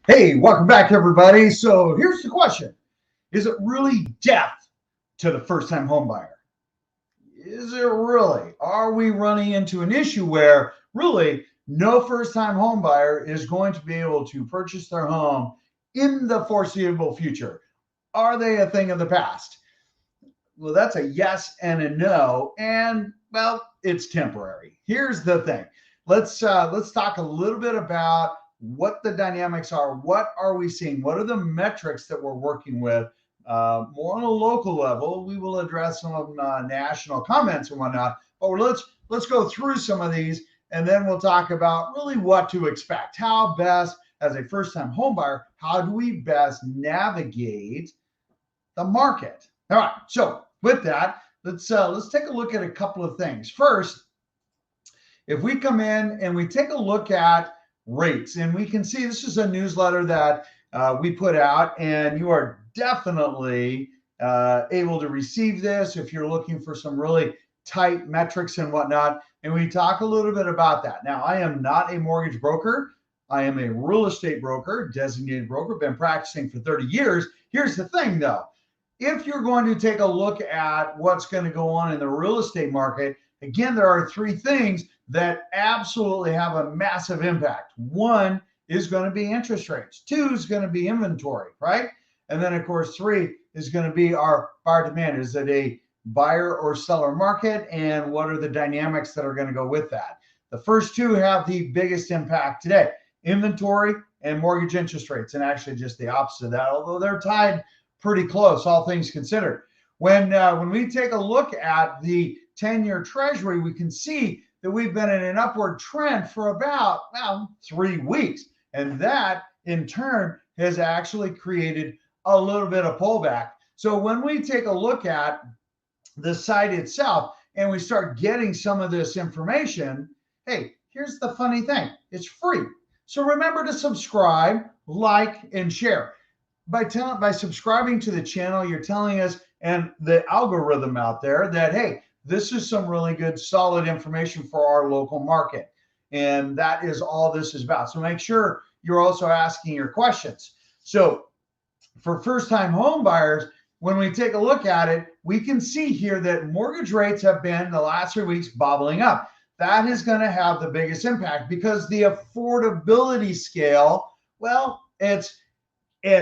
Hey, welcome back, everybody. So here's the question. Is it really death to the first-time home buyer? Is it really? Are we running into an issue where really no first-time home buyer is going to be able to purchase their home in the foreseeable future? Are they a thing of the past? Well, that's a yes and a no, and well, it's temporary. Here's the thing. Let's talk a little bit about what the dynamics are. What are we seeing? What are the metrics that we're working with? More on a local level. We will address some national comments and whatnot. But let's go through some of these, and then we'll talk about really what to expect. How best, as a first-time home buyer, how do we best navigate the market? All right. So with that, let's take a look at a couple of things. First, if we come in and we take a look at rates, and we can see this is a newsletter that we put out, and you are definitely able to receive this if you're looking for some really tight metrics and whatnot. And we talk a little bit about that. Now, I am not a mortgage broker. I am a real estate broker, designated broker, been practicing for 30 years. Here's the thing, though. If you're going to take a look at what's going to go on in the real estate market, again, there are three things that absolutely have a massive impact. One is going to be interest rates. Two is going to be inventory, right? And then, of course, three is going to be our buyer demand. Is it a buyer or seller market? And what are the dynamics that are going to go with that? The first two have the biggest impact today: inventory and mortgage interest rates. And actually just the opposite of that, although they're tied pretty close, all things considered. When we take a look at the 10-year Treasury, we can see that we've been in an upward trend for about 3 weeks. And that, in turn, has actually created a little bit of pullback. So when we take a look at the site itself and we start getting some of this information, hey, here's the funny thing. It's free. So remember to subscribe, like, and share. By subscribing to the channel, you're telling us and the algorithm out there that, hey, this is some really good, solid information for our local market. And that is all this is about. So make sure you're also asking your questions. So for first-time home buyers, when we take a look at it, we can see here that mortgage rates have been the last 3 weeks bobbling up. That is going to have the biggest impact because the affordability scale, well, it's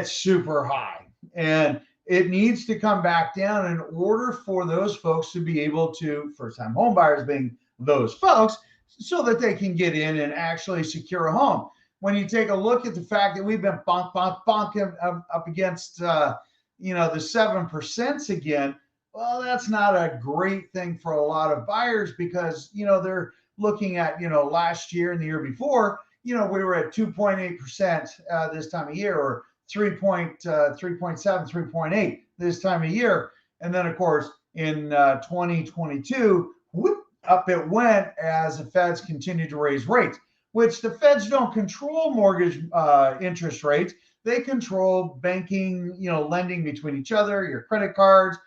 super high, and it needs to come back down in order for those folks to be able to, first-time home buyers being those folks, so that they can get in and actually secure a home. When you take a look at the fact that we've been bonking up against the 7% again, well, that's not a great thing for a lot of buyers because they're looking at last year and the year before, we were at 2.8% this time of year, or 3.7, 3.8 this time of year. And then, of course, in 2022, whoop, up it went as the Feds continued to raise rates, which the Feds don't control mortgage interest rates. They control banking, lending between each other, your credit cards,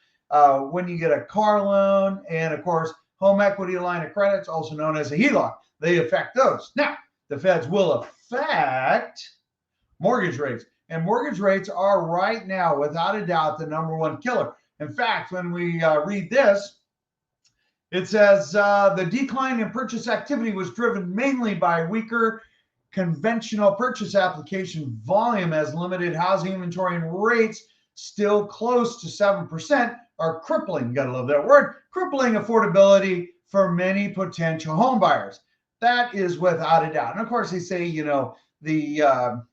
when you get a car loan, and, of course, home equity line of credit, also known as a HELOC. They affect those. Now, the Feds will affect mortgage rates. And mortgage rates are right now, without a doubt, the number one killer. In fact, when we read this, it says the decline in purchase activity was driven mainly by weaker conventional purchase application volume, as limited housing inventory and rates still close to 7% are crippling, gotta love that word, crippling affordability for many potential home buyers. That is without a doubt. And of course, they say, the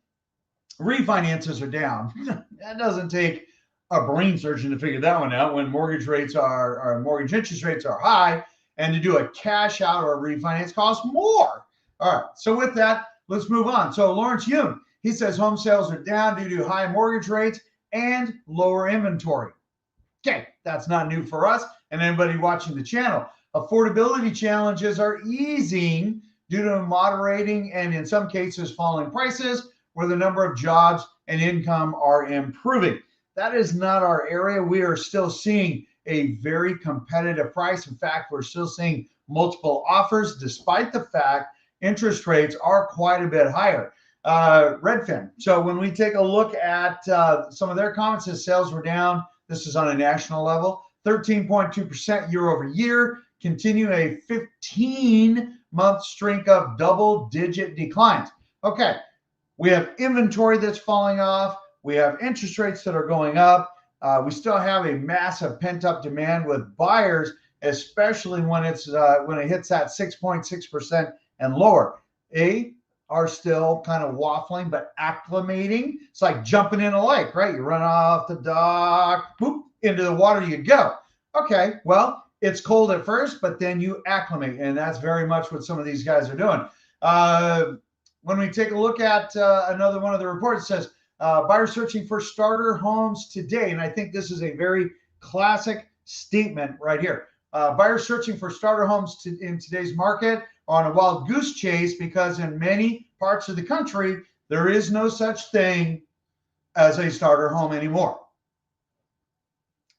refinances are down. That doesn't take a brain surgeon to figure that one out when mortgage interest rates are high, and to do a cash out or a refinance costs more. All right. So with that, let's move on. So Lawrence Yoon, he says home sales are down due to high mortgage rates and lower inventory. Okay, that's not new for us and anybody watching the channel. Affordability challenges are easing due to moderating and, in some cases, falling prices, where the number of jobs and income are improving. That is not our area. We are still seeing a very competitive price. In fact, we're still seeing multiple offers, despite the fact interest rates are quite a bit higher. Redfin. So when we take a look at some of their comments, as sales were down, this is on a national level, 13.2% year over year, continue a 15-month streak of double-digit declines. Okay, we have inventory that's falling off. We have interest rates that are going up. We still have a massive pent-up demand with buyers, especially when it hits that 6.6% and lower. Are still kind of waffling, but acclimating. It's like jumping in a lake, right? You run off the dock, boop, into the water you go. Okay, well, it's cold at first, but then you acclimate, and that's very much what some of these guys are doing. When we take a look at another one of the reports, it says buyers searching for starter homes today, and I think this is a very classic statement right here. Buyers searching for starter homes in today's market are on a wild goose chase because in many parts of the country, there is no such thing as a starter home anymore.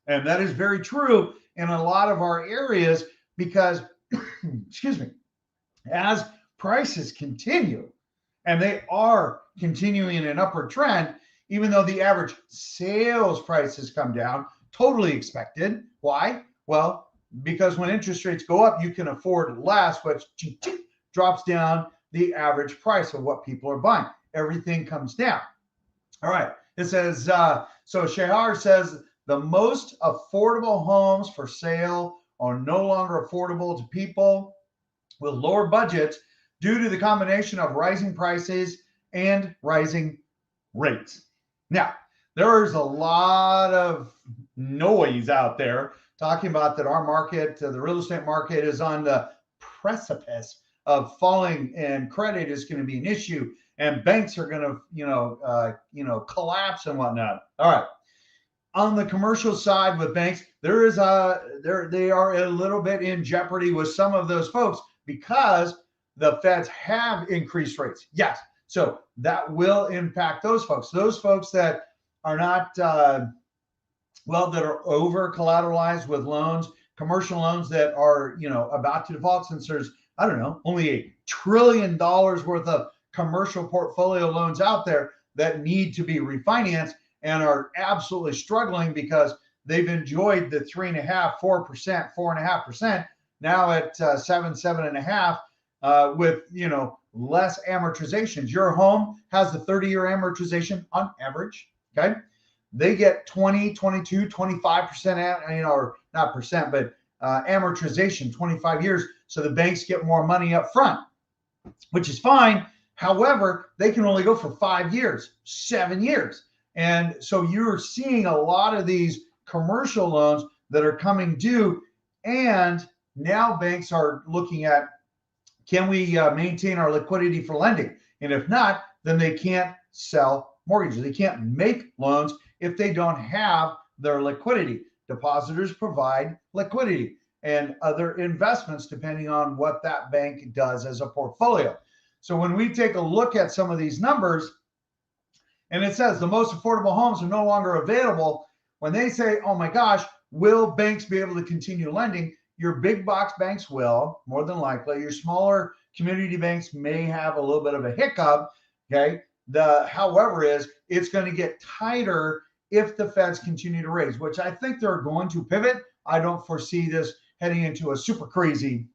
And that is very true in a lot of our areas because, excuse me, as prices continue, and they are continuing in an upward trend, even though the average sales prices come down, totally expected. Why? Well, because when interest rates go up, you can afford less, which drops down the average price of what people are buying. Everything comes down. All right. It says, so Shahar says the most affordable homes for sale are no longer affordable to people with lower budgets due to the combination of rising prices and rising rates. Now, there's a lot of noise out there talking about that our market, the real estate market, is on the precipice of falling, and credit is going to be an issue, and banks are going to, collapse and whatnot. All right. On the commercial side with banks, they are a little bit in jeopardy with some of those folks because the feds have increased rates. Yes. So that will impact those folks. Those folks that are not, that are over collateralized with loans, commercial loans that are, about to default, since there's, only $1 trillion worth of commercial portfolio loans out there that need to be refinanced and are absolutely struggling because they've enjoyed the 3.5%, 4%, 4.5%, now at 7.5, with, less amortizations. Your home has the 30-year amortization on average. Okay. They get 20, 22, 25%, or not percent, but amortization, 25 years. So the banks get more money up front, which is fine. However, they can only go for 5 years, 7 years. And so you're seeing a lot of these commercial loans that are coming due. And now banks are looking at, can we maintain our liquidity for lending? And if not, then they can't sell mortgages. They can't make loans if they don't have their liquidity. Depositors provide liquidity and other investments depending on what that bank does as a portfolio. So when we take a look at some of these numbers, and it says the most affordable homes are no longer available, when they say, oh my gosh, will banks be able to continue lending? Your big box banks will, more than likely. Your smaller community banks may have a little bit of a hiccup. Okay. However, it's going to get tighter if the feds continue to raise, which I think they're going to pivot. I don't foresee this heading into a super crazy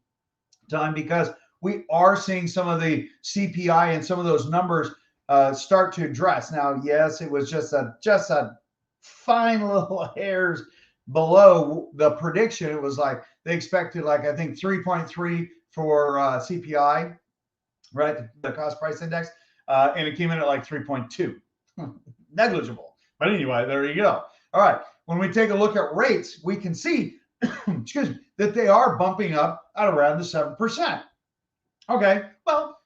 time because we are seeing some of the CPI and some of those numbers start to address. Now, yes, it was just a fine little hairs below the prediction. It was like they expected, I think 3.3 for CPI, right? The cost price index, and it came in at 3.2, negligible. But anyway, there you go. All right. When we take a look at rates, we can see, excuse me, that they are bumping up at around the 7%. Okay. Well,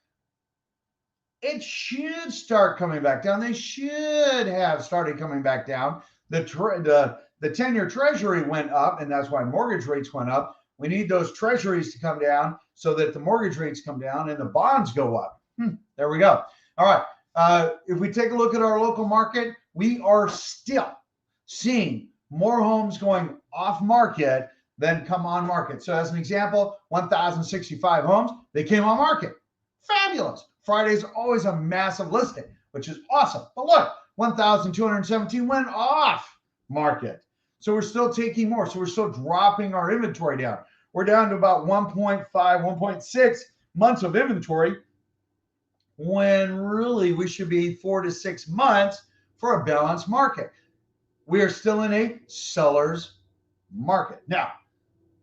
it should start coming back down. They should have started coming back down. The 10-year treasury went up, and that's why mortgage rates went up. We need those treasuries to come down so that the mortgage rates come down and the bonds go up. There we go. All right. If we take a look at our local market, we are still seeing more homes going off market than come on market. So as an example, 1,065 homes, they came on market. Fabulous. Friday's always a massive listing, which is awesome. But look, 1,217 went off market. So we're still taking more. So we're still dropping our inventory down. We're down to about 1.5, 1.6 months of inventory when really we should be 4 to 6 months for a balanced market. We are still in a seller's market. Now,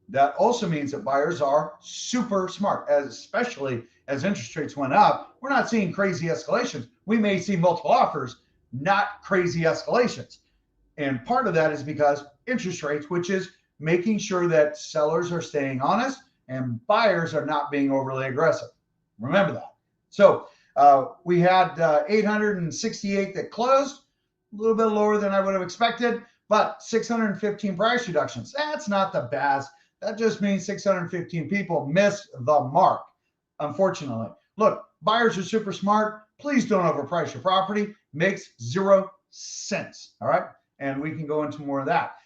that also means that buyers are super smart, especially as interest rates went up. We're not seeing crazy escalations. We may see multiple offers, not crazy escalations. And part of that is because interest rates, which is making sure that sellers are staying honest and buyers are not being overly aggressive. Remember that. So we had 868 that closed, a little bit lower than I would have expected, but 615 price reductions. That's not the best. That just means 615 people missed the mark, unfortunately. Look, buyers are super smart. Please don't overprice your property. Makes 0 sense, all right? And we can go into more of that.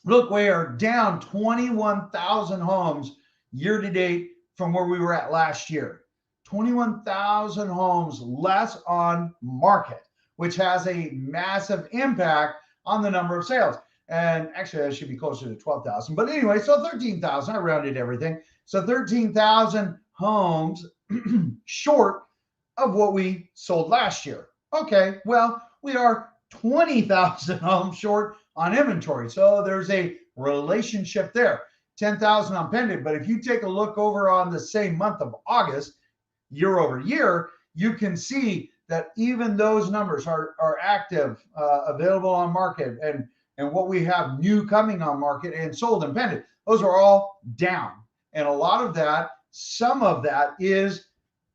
Look, we are down 21,000 homes year to date from where we were at last year. 21,000 homes less on market, which has a massive impact on the number of sales. And actually, that should be closer to 12,000. But anyway, so 13,000, I rounded everything. So 13,000 homes short of what we sold last year. Okay, well, we are 20,000 homes short on inventory. So there's a relationship there. 10,000 on pending. But if you take a look over on the same month of August, year over year, you can see that even those numbers are active, available on market, and what we have new coming on market and sold and pending, those are all down. And a lot of that, some of that is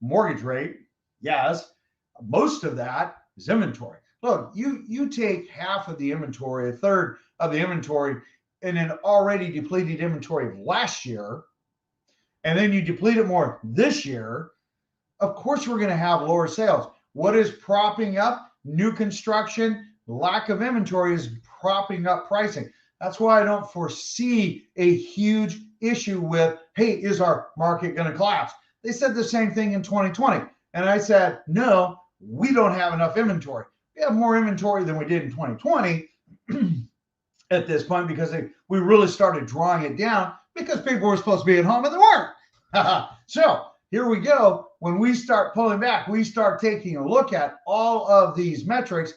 mortgage rate. Yes. Most of that is inventory. Look, you take half of the inventory, a third of the inventory in an already depleted inventory of last year, and then you deplete it more this year, of course we're going to have lower sales. What is propping up new construction? Lack of inventory is propping up pricing. That's why I don't foresee a huge issue with, hey, is our market going to collapse? They said the same thing in 2020. And I said, no, we don't have enough inventory. We have more inventory than we did in 2020 at this point because we really started drawing it down because people were supposed to be at home and they weren't. So here we go. When we start pulling back, we start taking a look at all of these metrics.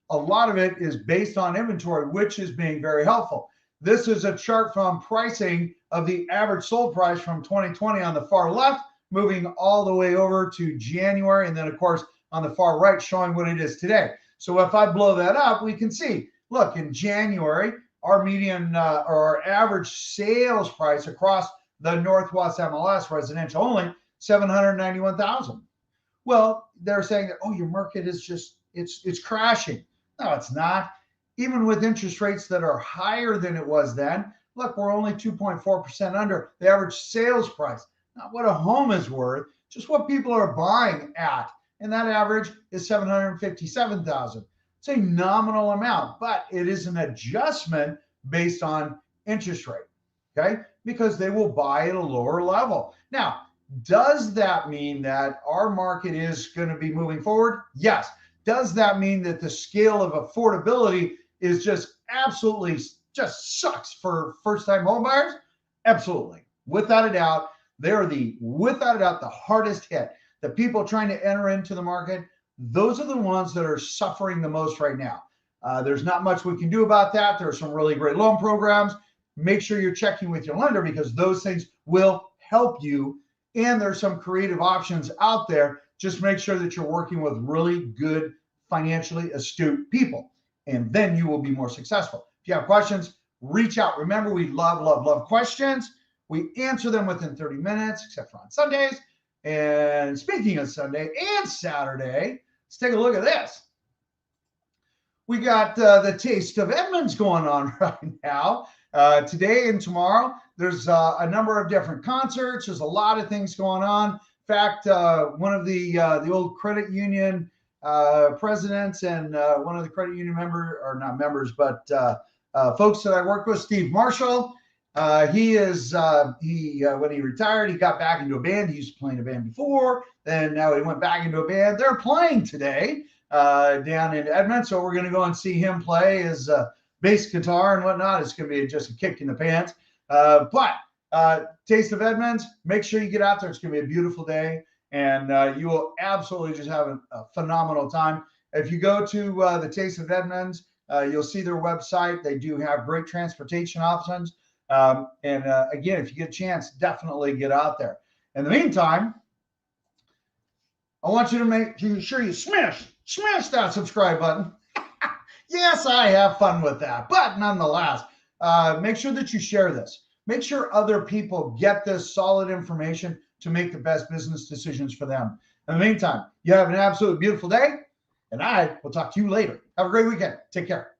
A lot of it is based on inventory, which is being very helpful. This is a chart from pricing of the average sold price from 2020 on the far left, moving all the way over to January. And then, of course, on the far right, showing what it is today. So if I blow that up, we can see, look, in January, our median or our average sales price across the Northwest MLS residential only, 791,000. Well, they're saying that, oh, your market is just, it's crashing. No, it's not. Even with interest rates that are higher than it was then, look, we're only 2.4% under the average sales price. Not what a home is worth, just what people are buying at. And that average is 757,000. It's a nominal amount, but it is an adjustment based on interest rate, okay? Because they will buy at a lower level. Now, does that mean that our market is going to be moving forward? Yes. Does that mean that the scale of affordability is just absolutely just sucks for first-time home buyers? Absolutely. Without a doubt, they're without a doubt the hardest hit. The people trying to enter into the market, those are the ones that are suffering the most right now. There's not much we can do about that. There are some really great loan programs. Make sure you're checking with your lender because those things will help you. And there's some creative options out there. Just make sure that you're working with really good, financially astute people, and then you will be more successful. If you have questions, reach out. Remember, we love questions. We answer them within 30 minutes, except for on Sundays. And speaking of Sunday and Saturday, let's take a look at this. We got the Taste of Edmonds going on right now. Today and tomorrow, there's a number of different concerts. There's a lot of things going on. In fact, one of the old credit union presidents and one of the credit union members, or not members, but folks that I work with, Steve Marshall, When he retired, he got back into a band. He used to play in a band before, then now he went back into a band. They're playing today down in Edmond, so we're going to go and see him play his bass guitar and whatnot. It's going to be just a kick in the pants. But Taste of Edmonds, make sure you get out there. It's going to be a beautiful day, and you will absolutely just have a phenomenal time. If you go to the Taste of Edmonds, you'll see their website. They do have great transportation options. Again, if you get a chance, definitely get out there. In the meantime, I want you to make sure you smash that subscribe button. Yes, I have fun with that, but nonetheless, make sure that you share this. Make sure other people get this solid information to make the best business decisions for them. In the meantime, you have an absolute beautiful day, and I will talk to you later. Have a great weekend. Take care.